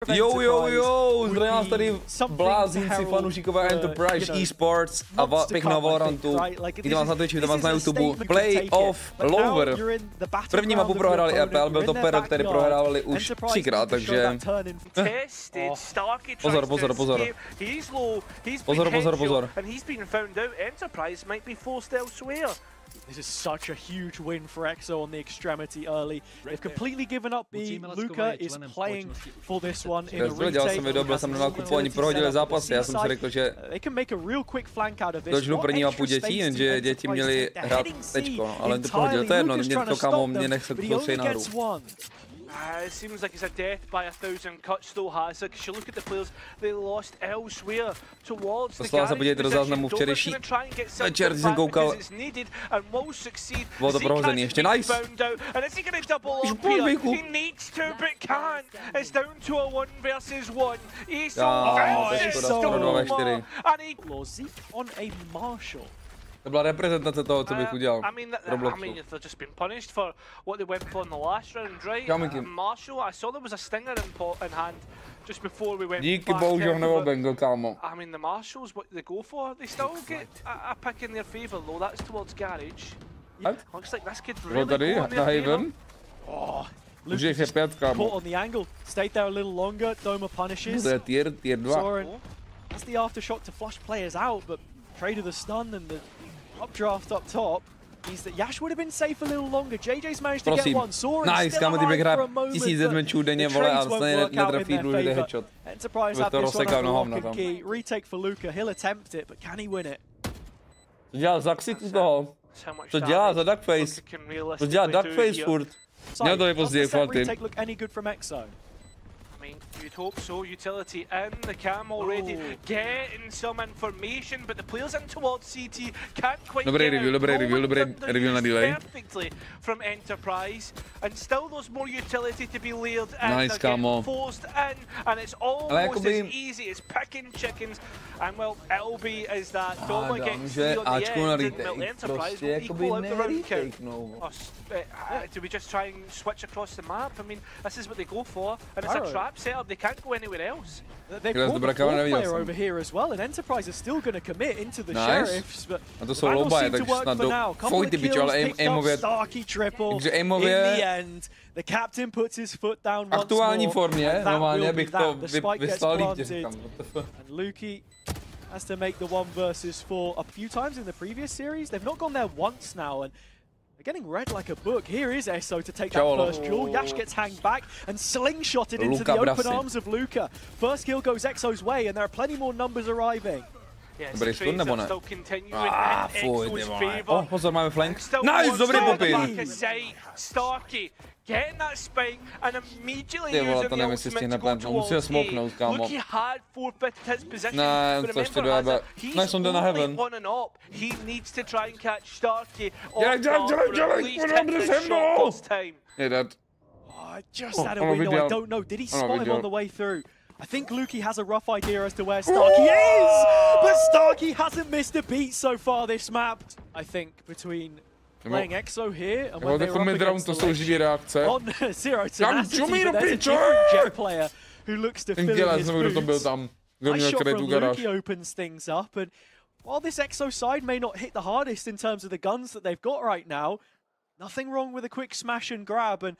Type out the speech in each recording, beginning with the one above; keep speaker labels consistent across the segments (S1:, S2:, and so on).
S1: Jo, zdravím vás tady blázinci, fanoušikové Enterprise Esports a pěkného Valorantu. Víte vás na Twitchi, víte vás na YouTube. Playoff Lover. První mapu prohráli EPL, byl to Perl, který prohrávali už 3krát, takže... Pozor.
S2: This is such a huge win for EXO on the extremity early. They've completely given up B. Luka is playing for this one in a retake.
S1: Dělal jsem video, byl jsem na nákupu, oni prohodili zápasy, já jsem si řekl, že dožnu první mapu dětí, jenže děti měli hrát tečko, ale to prohodil, to je jedno, mě to kámo, mě nechce kusej náru.
S3: It seems like it's a death by 1,000 cuts though, has it? Because you look at the players they lost elsewhere towards the garage position.
S1: Včerejší večer, když jsem koukal, bylo to prohozený, ještě nice.
S3: And is he going to double up here? He needs to but can't. It's down to a 1 versus 1. EXO
S2: and he Zeek on a Marshall.
S1: To byla reprezentace toho, co bych udělal.
S3: I mean, they've just been punished for what they went for in the last round, right? Marshall, I saw there was a stinger in hand just before we went.
S1: Díky bohužel neobengl, kámo.
S3: I mean, the Marshalls, what they go for, they still get a pick in their favour, though. That's towards Garage. Looks like this could really go in their favour.
S2: Oh, Luke's caught on the angle. Stayed there a little longer. Doma punishes.
S1: Tier 2.
S2: Soren has the aftershock to flush players out, but traded the stun and the updraft up top means that Yash would have been safe a little longer. JJ's managed to get one. Soren still alive for a moment, the trades won't work out in their favour. Enterprise have this one over lock and key. Retake for Luka. He'll attempt it, but can he win it?
S1: Co dělá za ksiku toho? Co dělá za Duckface? Co dělá Duckface furt? Měl to je později, Falty.
S2: Retake look any good from EXO?
S3: I mean, you'd hope so. Utility in, the cam already getting some information, but the players in towards CT can't quite
S1: dobrý review na delay.
S3: Perfectly from Enterprise, and still there's more utility to be layered in.
S1: Nice, kámo.
S3: Forced in, and it's almost as easy as picking chickens. And well, it'll be as that Doma gets to the end, and Enterprise will equal out the round count. Do we just try and switch across the map? I mean, this is what they go for, and it's a trap setup. They can't go anywhere else.
S2: They've got the fourth player over here as well, and Enterprise is still going to commit into the Sheriffs, but
S1: to jsou lobaje, takže snad do fojty pičo, ale aimově, takže aimově,
S2: in the end, the captain puts his foot down once
S1: aktuální
S2: more,
S1: formě, normálně bych to vyslal líp.
S2: And Luki has to make the 1 versus 4 a few times in the previous series. They've not gone there once now, and they're getting read like a book. Here is EXO to take that first duel. Yash gets hanged back and slingshotted into the open arms of Luka. First kill goes EXO's way, and there are plenty more numbers arriving.
S1: Dobrý stun nebo ne? Fuj, ty vole. Pozor, máme flank. Nice, dobrý popin.
S3: Starky getting that spike and immediately
S1: using
S3: the ultimate to go towards A. Luki had forfeited his position, but remember, he's only on and up. He needs to try and catch Starky off guard for at least hit the shot this time.
S1: Yeah, that.
S2: Oh, just had a window, I don't know. Did he spot him on the way through? I think Luki has a rough idea as to where Starky is, but Starky hasn't missed a beat so far this map. I think between playing EXO here and when they were up against the ledge on 0 tenacity, but there's a different Jet player who looks to fill in his boots. Nice shot from Luki opens things up, and while this EXO side may not hit the hardest in terms of the guns that they've got right now, nothing wrong with a quick smash and grab, and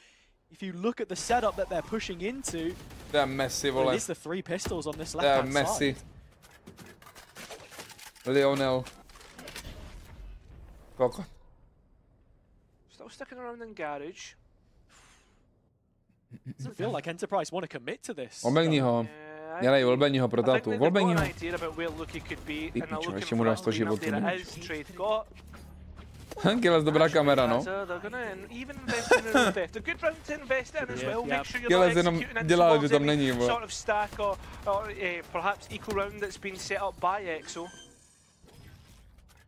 S2: if you look at the setup that they're pushing into,
S1: they're messy,
S2: well, it is the 3 pistols on this left-hand side.
S1: They're messy. Leonel. Fuck.
S3: Still sticking around in Garage.
S2: Doesn't feel like Enterprise want to commit to this.
S1: Obelní ho. Dělej, volbení ho pro tátu. Volbení ho.
S3: Ty
S1: pičo, ještě mu dáš 100 životů. Killers, dobrá kamera, no. Killers jenom dělá, že tam není, bo.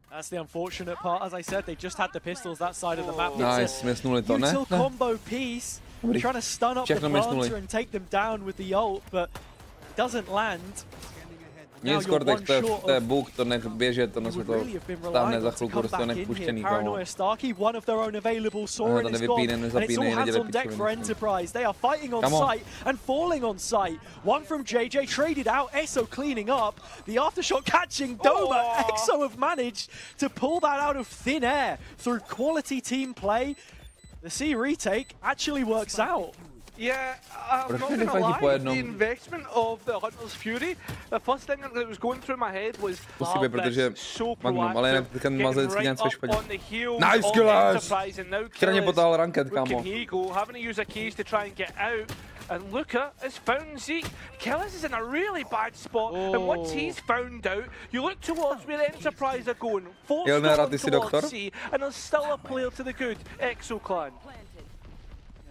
S2: That's the unfortunate part. As I said, they just had the pistols that side of the map.
S1: Nice, misnuli to, ne?
S2: Util combo piece, trying to stun up the planter and take them down with the ult, but it doesn't land.
S1: Nic, Kortex, to je bug, to nech běžet, to se to stáhne za chvilku, to nech puštěný, kámo. To nevypínej, nezapínej, nedělej pičoviny.
S2: They are fighting on site and falling on site. One from JJ traded out, EXO cleaning up. The aftershock catching Doma. EXO have managed to pull that out of thin air through quality team play. The C retake actually works out.
S3: Yeah, I'm not gonna lie, the investment of the Hunter's Fury, the first thing that was going through my head was so proactive, getting right up on the heels of Enterprise, and now Killis, he go, having to use a keys to try and get out. And Luca has found Zeek. Killis is in a really bad spot, and once he's found out, you look towards where Enterprise are going, forced towards C, and there's still a player to the good, EXO clan.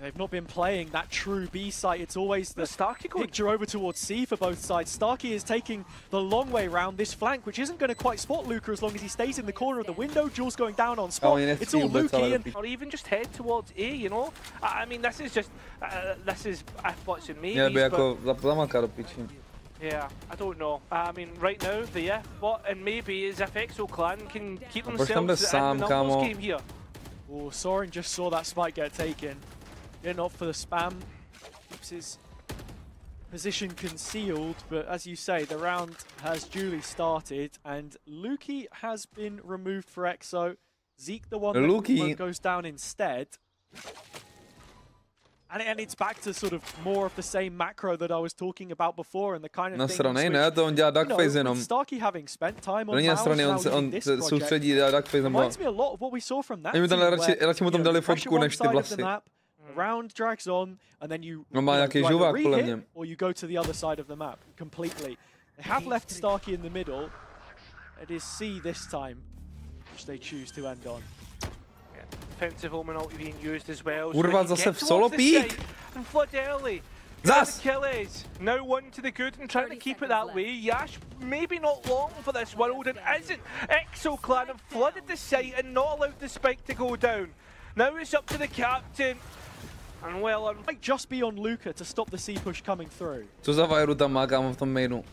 S2: They've not been playing that true B site. It's always the picture over towards C for both sides. Starkey is taking the long way round this flank, which isn't going to quite spot Luca as long as he stays in the corner of the window. Jules going down on spot. It's all Lukey.
S3: Or even just head towards A, you know? I mean, this is just, this is what's in me.
S1: Yeah,
S3: I don't know. I mean, right now, and maybe is if EXO clan can keep themselves in the numbers game here.
S2: Oh, Soren just saw that spike get taken. Getting off for the spam, keeps his position concealed, but as you say, the round has duly started, and Lukey has been removed for EXO. Zeek, the one that goes down instead. And it's back to sort of more of the same macro that I was talking about before, and the kind of things which, Starkey having spent time on Mouse, on this project, reminds me a lot of what we saw from that team, where pressure one side of the map, round drags on, and then you either re-hit or you go to the other side of the map completely. They have left Starkey in the middle. It is C this time, which they choose to end on.
S3: Defensive Omen ult being used as well.
S1: Kurva, zase v solo peak!
S3: And flood early.
S1: Zas!
S3: Killis now one to the good and trying to keep it that way. Yash maybe not long for this world, and isn't. EXO clan have flooded the site and not allowed the spike to go down. Now it's up to the captain. And well,
S2: might just be on Luca to stop the C push coming through.
S1: Co za vajru tam má, kámo, v tom mainu?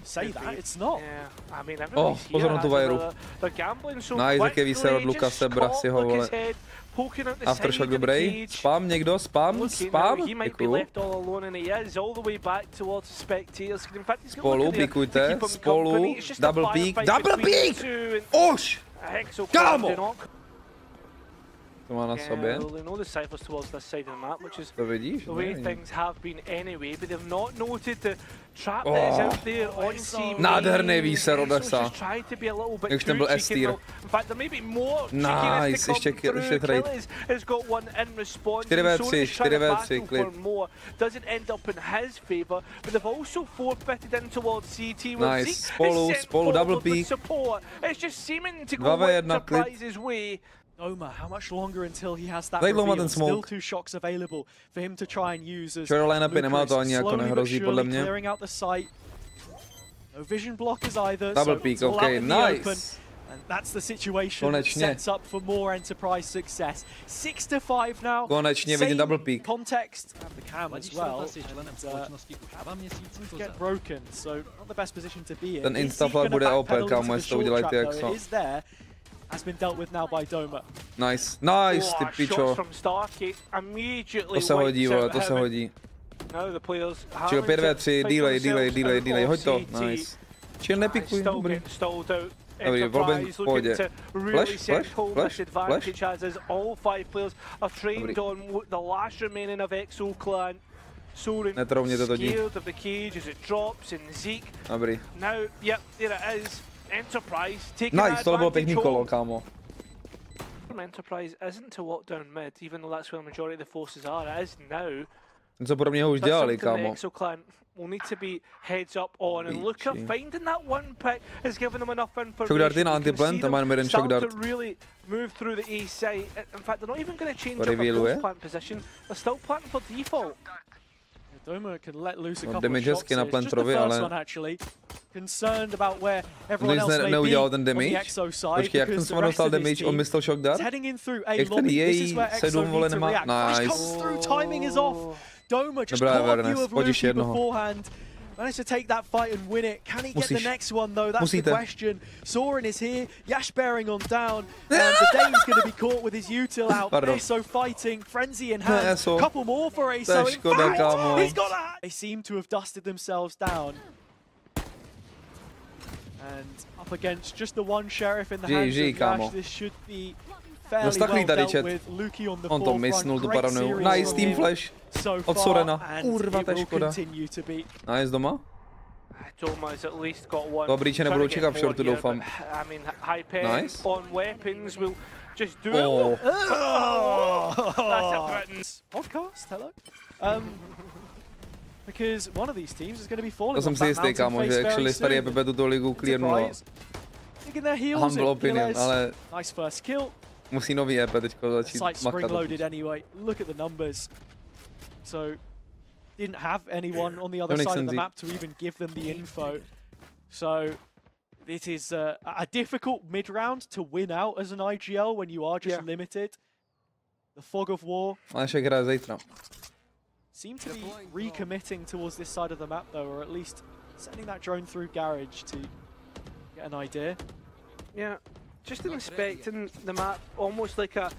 S2: Say that, it's not.
S3: Yeah, I mean, pozor
S1: na tu vajru. Nice, jaký výser od Luka sebra si ho, vole. Aftershock dobrý. Spam někdo, spam. Děkuju. Spolu, píkujte. Spolu, double peak. Už! Kámo! To má na sobě. To vidíš? Nádherný výser od Esa. Jak už ten byl S-tier. Nice, ještě trade. 4v3, klid. Nice, spolu, double peak. 2v1, klid.
S2: Doma, how much longer until he has that reveal? Still 2 shocks available for him to try and use as
S1: slowly but surely
S2: clearing out the site. No vision blockers either.
S1: Double peak, okay, nice.
S2: And that's the situation that sets up for more Enterprise success. 6-5 now.
S1: Konečně vidím double peak.
S2: Context and the cam as well. Get broken, so not the best position to be in.
S1: Ten instaflag bude OP, kámo, jestli to udělají ty EXO.
S2: Has been dealt with now by Doma.
S1: Nice, ty pičo. To se hodí, vole, to se hodí. Čil 5v3, delay, hoď to, nice. Čil nepikuj, dobrý. Dobrý, Volben v pohodě. Flash. Dobrý. Netrovně to dí. Dobrý. Nice, tohle bylo pěkný kolo, kámo.
S3: Enterprise isn't to walk down mid, even though that's where the majority of the forces are. It is now.
S1: Něco podobného už dělali, kámo.
S3: EXO clan will need to be heads up on, and Luca finding that one pick has given them enough information.
S1: Shock darty na antiplant, tam máme jeden shock dart.
S3: To really move through the A side. In fact, they're not even going to change up a post plant position. They're still planting for default.
S2: Doma can let loose a couple of shots. It's just the first one actually. Concerned about where everyone else may be on the EXO side.
S1: Počkej, jak ten jsem dostal damage, on myslel shock dart?
S2: Heading in through A lobby. This is where EXO need to react. Flash comes through, timing is off. Doma just caught a view of Luki beforehand. Managed to take that fight and win it. Can he get the next one though? That's the question. Soren is here. Yash bearing on down. And the day is going to be caught with his util out. EXO fighting. Frenzy in hand. Couple more for EXO. In fact, he's got that. They seem to have dusted themselves down. And up against just the one sheriff in the hands of Yash. This should be fairly well dealt with. Luki on the forefront. Great series.
S1: Nice team flash. Od Sorena. Kurva, to je škoda. Nice doma.
S3: Toma's at least got one.
S1: Dobrý, že nebudou čekat v shortu, doufám.
S3: Nice. On weapons will just do it. That's a threatens.
S2: Podcast, hello. Because one of these teams is going to be falling.
S1: To jsem si jistý, kámo, že actually starý EPP tuto ligu clearnula. Humble opinion, ale
S2: nice first kill.
S1: Musí nový EP teďko začít makat.
S2: Loaded anyway. Look at the numbers. So didn't have anyone on the other side of the map to even give them the info. So it is a difficult mid-round to win out as an IGL when you are just limited. The fog of war.
S1: Vašek hraje zítra.
S2: Seem to be recommitting towards this side of the map though, or at least sending that drone through garage to get an idea.
S3: Yeah, just inspecting the map, almost like a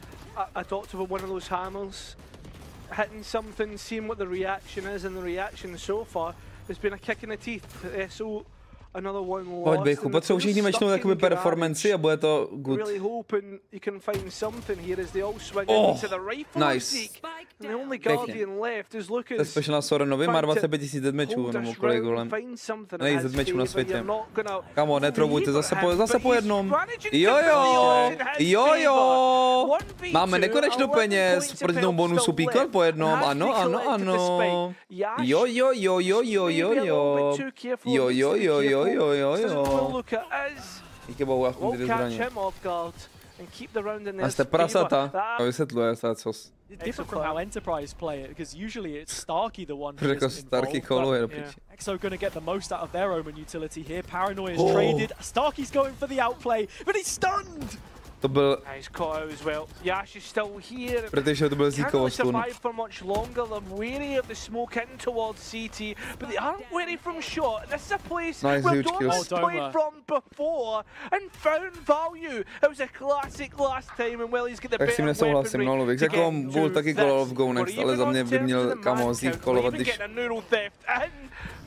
S3: doctor with one of those hammers, hitting something, seeing what the reaction is, and the reaction so far has been a kick in the teeth. So another one lost.
S1: Pojď Bejchu, potřebuji všichni mečnou jakoby performanci a bude to good.
S3: Really hoping you can find something here as they all swing into the rifle of Zeek. And the only Guardian left is Lucas.
S1: To je special na Sorenovi, má 25 000 deathmatchů, nebo kolik golem. Nejvíc deathmatchů na světě. Kamo, netrobujte, zase po jednom. Jojo! Máme nekonečno peněz proti tomu bonusu píkot po jednom, ano. Jo. Díky bohu, aspoň ty zbraně. A jste prasata. A vysvětluje se, cos.
S2: Different from how Enterprise play it, because usually it's Starkey the one
S1: who is involved.
S2: EXO going to get the most out of their own utility here. Paranoia is traded. Starkey's going for the outplay, but he's stunned!
S1: To byl...
S3: He's caught out as well. Yash is still here.
S1: Protože to byl Zeekovo stun.
S3: Can't survive for much longer. They're wary of the smoke in towards CT, but they aren't wary from shot. This is a place where Doma's played from before and found value. It was a classic last time, and well, he's got the better weaponry.
S1: No, Lovix, jako on byl taky Call of Go Next, ale za mě by měl kamo Zeek kolovat, když...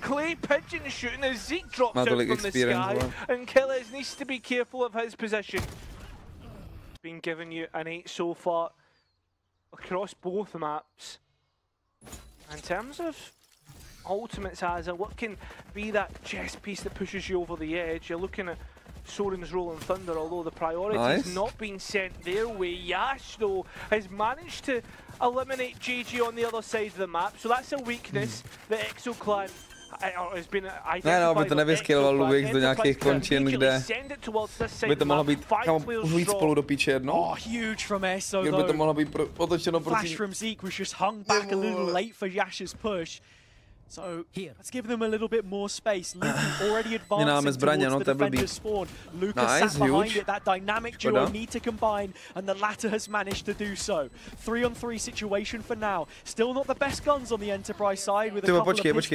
S3: Clay Pigeon shooting as Zeek drops out from the sky, and Killers needs to be careful of his position. Been giving you an 8 so far across both maps. In terms of ultimates, Azza, what can be that chess piece that pushes you over the edge? You're looking at Soren's Rolling Thunder, although the priority's not been sent their way. Yash, though, has managed to eliminate GG on the other side of the map, so that's a weakness the EXO clan has been identified.
S1: No, by to nevyskilloval Luvix do nějakých končin, kde by to mohlo být už víc spolu do píče jedno.
S2: Oh, huge from EXO,
S1: by to mohlo být otočeno proti...
S2: Flash from Zeek was just hung back a little late for Yash's push. So let's give them a little bit more space. Luki already advancing towards the defender's spawn. Lucas sat behind it. That dynamic duo need to combine, and the latter has managed to do so. 3-on-3 situation for now. Still not the best guns on the Enterprise side with a couple of pistols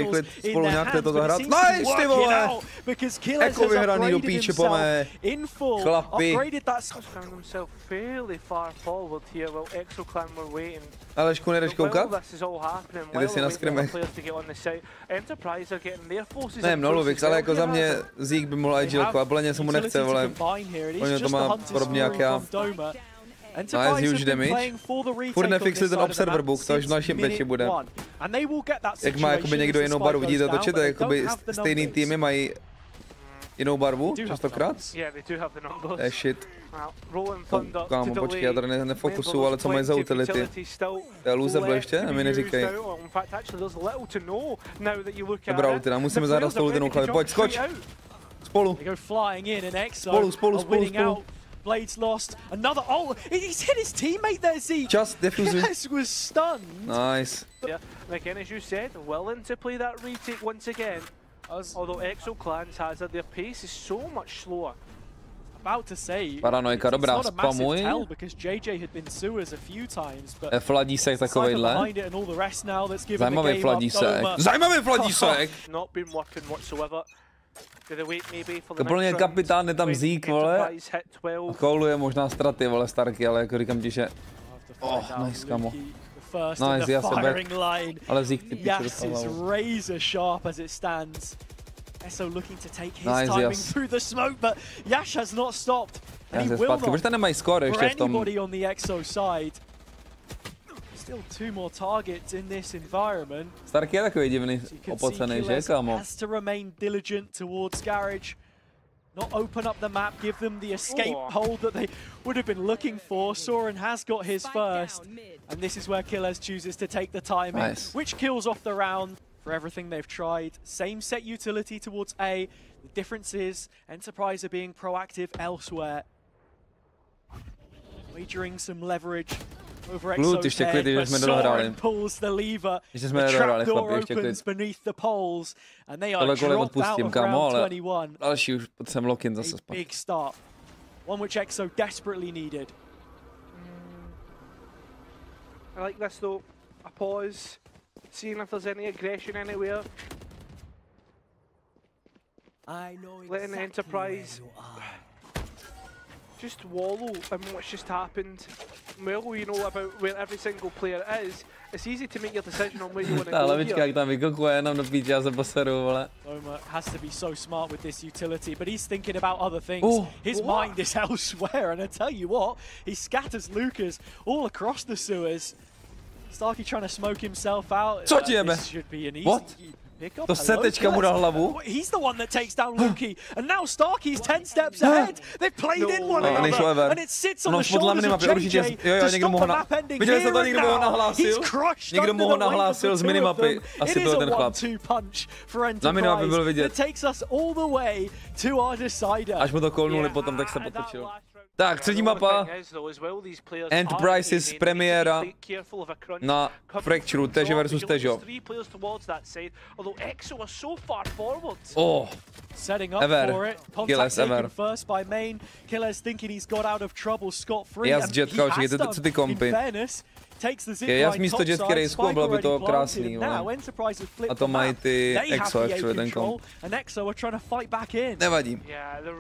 S2: in their hands, but it seems to be working out because Killers has upgraded himself in full. Upgraded that.
S3: Found himself fairly far forward here while EXO clan were waiting.
S1: Alešku, nejdeš koukat?
S3: This is all happening. Jde
S1: si na skrimech.
S3: Enterprise are getting their forces.
S1: Ne, no Lovix, ale jako za mě Zeek by mohl IGL-ko a plně se mu nechce, vole. On to má podobně jak já. Nice, huge damage. Furt nefixli ten observer book, to až v našem peči bude. Jak má jakoby někdo jinou barvu, vidíte to čete, jakoby stejný týmy mají jinou barvu, častokrát? To je shit. Kámo, počkej, já tady nefokusu, ale co mají za utility? To je losable ještě? A mi neříkej. Dobrá ultina, musíme zahrát s tou ultinou chlavi. Pojď, skoč! Spolu. Spolu.
S2: Blades lost. Another. Oh, he's hit his teammate there, Zeek.
S1: Just diffusing.
S2: Killers was stunned.
S1: Nice.
S3: Yeah, and again, as you said, willing to play that retake once again. Although EXO clans has their pace is so much slower.
S1: Paranoika, dobrá, spamuj. Fladísek takovejhle. Zajímavý fladísek. Zajímavý fladísek! Plně kapitán, je tam Zeek, vole. Kouluje možná straty, vole, Starky, ale jako říkám ti, že... Nice, kamo. Nice, já se back. Ale Zeek ty píču dostal.
S2: EXO looking to take his timing through the smoke, but Yash has not stopped. And he will not for anybody on the EXO side. Still 2 more targets in this environment.
S1: Starky je takový divný, opocený, že, kámo?
S2: Has to remain diligent towards Garage. Not open up the map, give them the escape hold that they would have been looking for. Soren has got his first. And this is where Killers chooses to take the timing, which kills off the round. For everything they've tried. Same set utility towards A. The difference is Enterprise are being proactive elsewhere. Wagering some leverage over EXO's head, but Soren pulls the lever. The trapdoor opens beneath the poles, and they are dropped out of round 21. A big start. One which EXO desperately needed.
S3: I like this though. A pause. Seeing if there's any aggression anywhere. Letting the Enterprise just wallow in what's just happened. Well, you know about where every single player is. It's easy to make your decision on where you want to go here.
S2: Doma has to be so smart with this utility, but he's thinking about other things. His mind is elsewhere, and I tell you what, he scatters Lucas all across the sewers. Starky trying to smoke himself out. This should be an easy pick-up.
S1: To se teďka mu na hlavu.
S2: He's the one that takes down Luky, and now Starky's 10 steps ahead. They've played in one another, and it sits on the shoulders of JJ to stop the map ending here and now. He's crushed under the weight of the two of them. It is a 1-2 punch for Enterprise that takes us all the way to our decider.
S1: Až mu to kolnuli potom, tak se potočil. Tak, třetí mapa. Enterprises premiéra na Fracture, Teže versus Težo. Ever. Killers, ever. Jas Jetka, očekejte, co ty kompy. Jas místo Jetky rejsku, bylo by to krásný, a to mají ty EXO, actually, ten komp. Nevadí.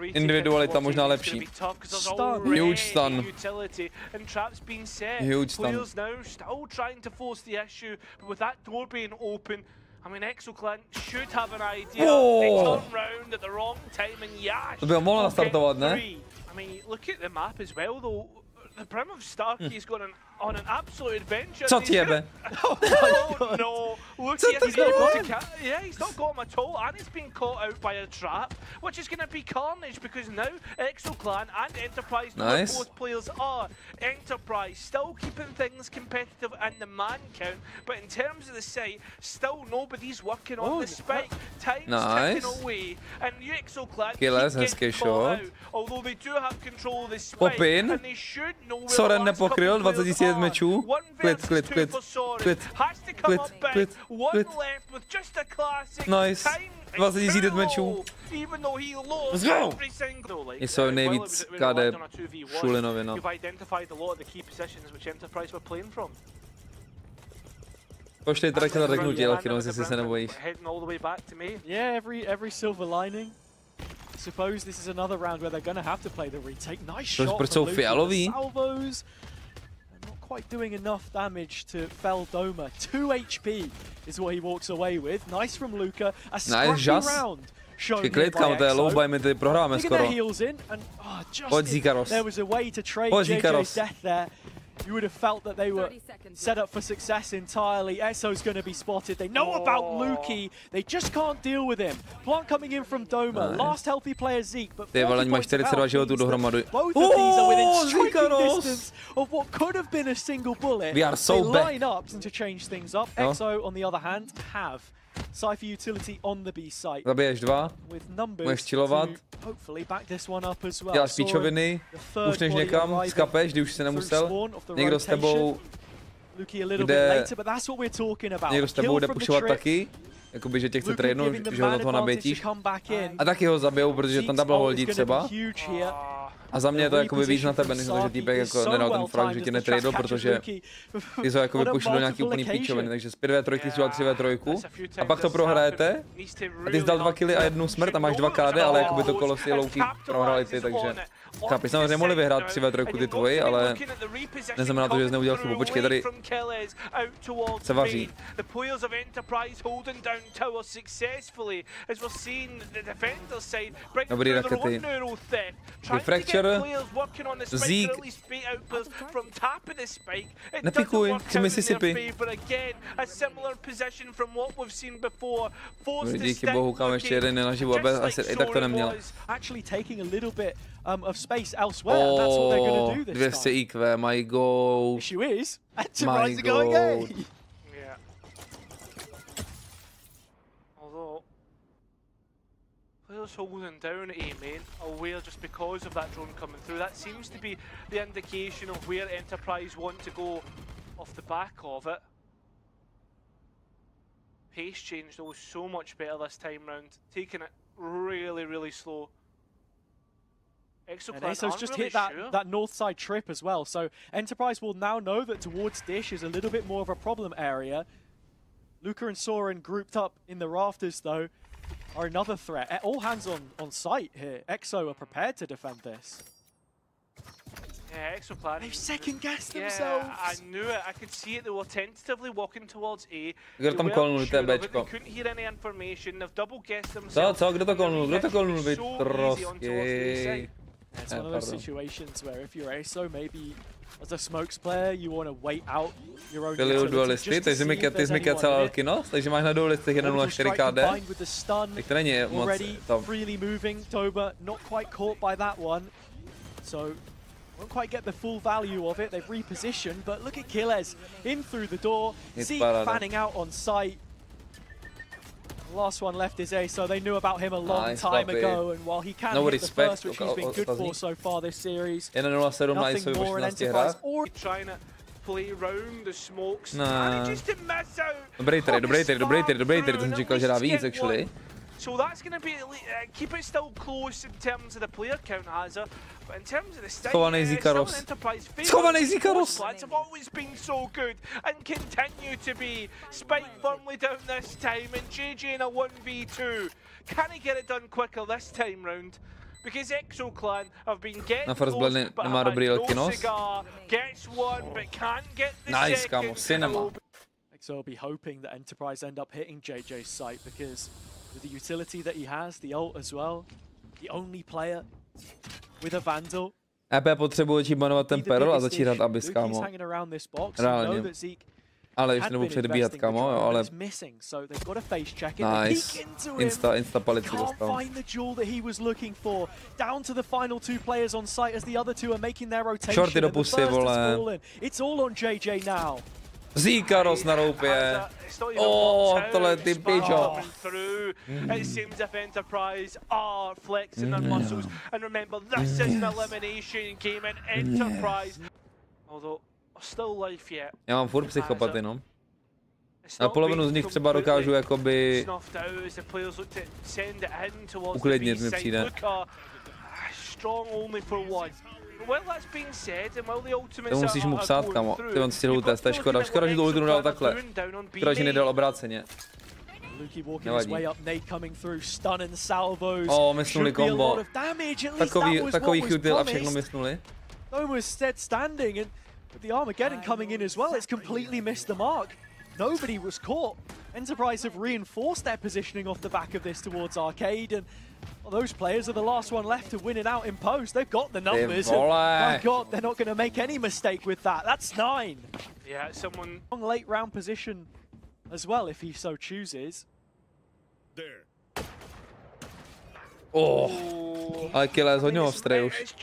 S1: Individualita možná lepší. Huge stun. Huge stun.
S3: I mean, EXO clan should have an idea. They turn round at the wrong time and Yash.
S1: To by mohlo nastartovat, ne?
S3: I mean, look at the map as well, though. The Prim of Starky's gone on an absolute adventure.
S1: Co ti jebe?
S3: Oh no! Look, he's not got him at all, and he's been caught out by a trap, which is going to be carnage because now EXO clan and Enterprise know what both players are. Enterprise still keeping things competitive and the man count, but in terms of the site, still nobody's working on the spike. Time's ticking away, and EXO clan keep getting caught out. Although they do have control of the spike, and they should know where
S1: Soren nepokryl, 27 mečů. Klid. Nice. 29 mečů. Jsou nejvíc KD Šulinově, no. Pošli teda chtěl řeknutí, ale jenom jestli se nebojíš.
S2: Yeah, every silver lining. I suppose this is another round where they're going to have to play the retake. Nice shot from Luka. Salvos. Not quite doing enough damage to fell Doma. 2 HP is what he walks away with. Nice from Luka. A scrappy round.
S1: Klid, kámo, to je low buy, my tady prohráme skoro. Pojď Zíkaros.
S2: There was a way to trade JJ's death there. You would have felt that they were set up for success entirely. EXO's going to be spotted. They know about Luki. They just can't deal with him. Plant coming in from Doma. Last healthy player Zeek, but 40 points of health. Both of these are within striking distance of what could have been a single bullet.
S1: We are so
S2: they line up to change things up. EXO, on the other hand, have Cypher utility on the B site.
S1: Zabiješ 2. Můžeš chillovat. Děláš píčoviny. Už než někam, skapeš, když už se nemusel. Někdo s tebou jde pušovat taky. Jakoby, že tě chce tradenout, že ho do toho nabětíš. A taky ho zabijou, protože tam double holdí třeba. A za mě je to jakoby víc na tebe, než to, že týpek jako nedal ten frag, že tě netradil, protože ty to jakoby pošli do nějaký úplný píčoviny, takže z 5v3 si dal 3v3 a pak to prohrajete a ty jsi dal 2 killy a 1 smrt a máš 2 KD, ale jakoby to kolo si low-key prohrali ty, takže chápeš, samozřejmě mohli vyhrát 3v3 ty tvoji, ale neznamená to, že jsi neudělal chybu. Počkej, tady se vaří. Dobrý rakety. Fracture, Zeek. Nepikuj, chci Mississippi. Díky bohu, kam ještě jeden nenaživu, aby asi i tak to neměl. Oh, 200 IQ, my god. My god.
S3: Players holding down A main aware just because of that drone coming through. That seems to be the indication of where Enterprise want to go off the back of it. Pace change though so much better this time round, taking it really slow.
S2: And EXO's just hit that north side trip as well, so Enterprise will now know that towards Dish is a little bit more of a problem area. Luca and Soren grouped up in the rafters though are another threat. All hands on site here. EXO are prepared to defend this.
S3: Yeah, EXO plan.
S2: They've second-guessed themselves.
S3: I knew it. I could see it. They were tentatively walking towards A.
S1: Kdo tam kolnul, to je Bčko.
S3: They couldn't hear any information. They've double-guessed themselves.
S1: Co? Kdo to kolnul? Kdo to kolnul? Vytrosky.
S2: It's one of those situations where if you're EXO, maybe as a smokes player, you want to wait out your own
S1: dualisty, ty jsi mi kecal Kinos, takže máš na dualistech 1.04 KD. Tak to není moc tam.
S2: Freely moving, Toba not quite caught by that one. So won't quite get the full value of it. They've repositioned, but look at Killez in through the door. Zeek fanning out on site. The last one left is A, so they knew about him a long time ago, and while he can hit the first, which he's been good for so far this series, nothing more in Enterprise or
S3: trying to play around the smokes.
S1: Nah.
S3: Just to miss out.
S1: Dobrý trade, to jsem říkal, že dá víc, actually.
S3: So that's going to be, keep it still close in terms of the player count, Hazza. But in terms of the style,
S1: Schovaný Zikaros
S3: have always been so good and continue to be. Spike firmly down this time and JJ in a 1v2. Can he get it done quicker this time round? Because EXO clan have been getting close, but have had no cigar. Gets one, but can't get the second.
S1: Cinema.
S2: EXO will be hoping that Enterprise end up hitting JJ's site, because with the utility that he has, the ult as well, the only player with a Vandal.
S1: EP potřebuje či banovat ten perl a začít hrát Abyss, kámo. Reálně. Ale ještě nebudu předbíhat, kámo, jo, ale... Nice. Insta palici dostal. Shorty do pusy, vole. Zikaros na roupě. Tohle je ty pičo.
S3: It seems if Enterprise are flexing their muscles, and remember, this is an elimination game in Enterprise. Although still life yet.
S1: Já mám furt psychopaty, no. Na polovinu z nich třeba dokážu jakoby uklidnit, mi přijde. To musíš mu psát, kamo. Ty on si test, to je škoda. Škoda, že tu ultinu dal takhle. Škoda, že nedal obráceně. Nevadí. Mysnuli kombo. Takový util a všechno mysnuli.
S2: The Armageddon coming in as well, it's completely missed the mark. Nobody was caught. Enterprise have reinforced their positioning off the back of this towards Arcade, and those players are the last one left to win it out in post. They've got the numbers. My God, they're not going to make any mistake with that. That's 9.
S3: Yeah, someone...
S2: Long late round position as well, if he so chooses.
S3: There.
S1: Ale Killez hodně ostrý už.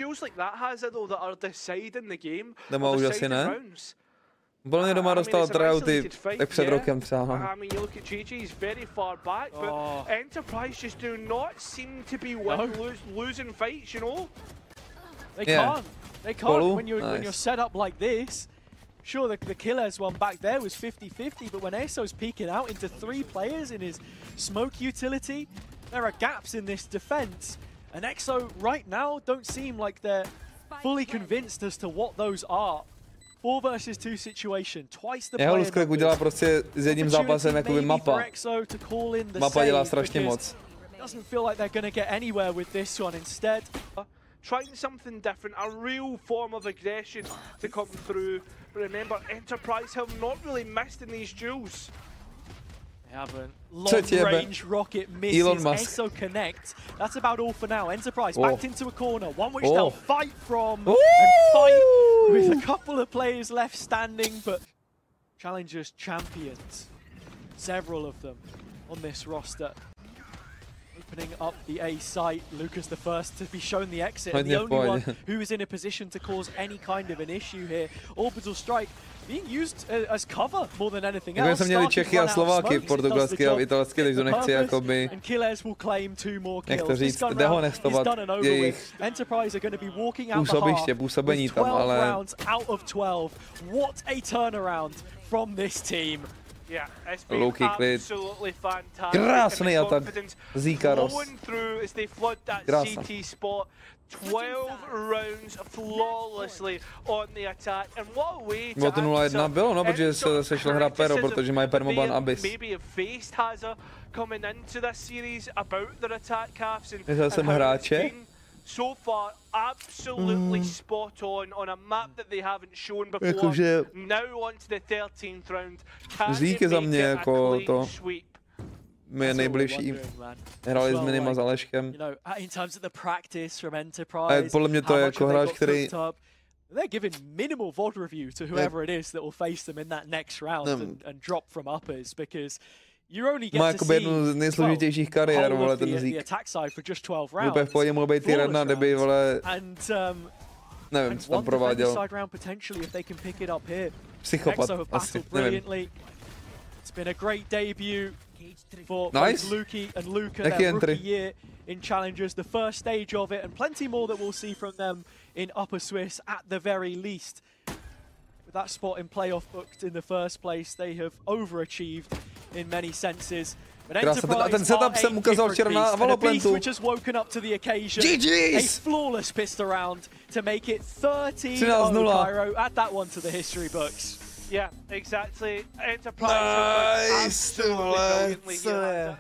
S1: Doma už asi ne. Bolně doma dostal tryouty tak před rokem třeba.
S2: They can't when you're set up like this. Sure, the Killez one back there was 50-50, but when EXO's peeking out into 3 players in his smoke utility, there are gaps in this defense, And EXO right now don't seem like they're fully convinced as to what those are. 4 versus 2 situation, twice the player
S1: Luskek udělá prostě s jedním zápasem jakoby mapa. Mapa dělá strašně moc.
S2: Doesn't feel like they're going to get anywhere with this one. Instead,
S3: trying something different, a real form of aggression to come through. But remember, Enterprise have not really missed in these duels.
S2: They haven't. Long-range rocket misses. EXO connect. That's about all for now. Enterprise backed into a corner, one which they'll fight from and fight with a couple of players left standing. But Challengers champions, several of them on this roster. Opening up the A site, Lucas the first to be shown the exit, and the only one who is in a position to cause any kind of an issue here. Orbital strike being used as cover more than anything else.
S1: Jsme měli Čechy a Slováky, portugalské a italské, takže to nechci jakoby, jak to říct, dehonestovat jejich působení tam, ale... Low-key klid. Krásný atak Zeeka Ross. Krása.
S3: 12 rounds flawlessly on the attack, and what a way
S1: to 0-1 bylo, no, protože se šlo hrát Pero, protože mají permoban Abyss.
S3: Maybe have faced Hazard coming into this series about their attack caps and
S1: jsem hráče.
S3: So far absolutely spot on a map that they haven't shown before. Now on to the 13th round.
S1: Zeek je za mě jako to mi je nejbližší. Hrali s Minima s Aleškem. A podle mě to je jako hráč, který...
S2: They're giving minimal VOD review to whoever it is that will face them in that next round and drop from uppers, because you only get to see
S1: jednu z nejsložitějších kariér, vole, ten Zeek. Úplně v pohodě mohl být tier 1, kdyby, vole, nevím, co tam prováděl. Psychopat, asi, nevím.
S2: It's been a great debut for both Luki and Luca, their rookie year in Challengers, the first stage of it, and plenty more that we'll see from them in Upper Swiss at the very least. With that spot in playoff booked in the first place, they have overachieved in many senses. But Enterprise are a different beast, and a beast which has woken up to the occasion. A flawless pissed around to make it 13-0 Cairo. Add that one to the history books.
S3: Yeah, exactly. Enterprise have done absolutely brilliantly here.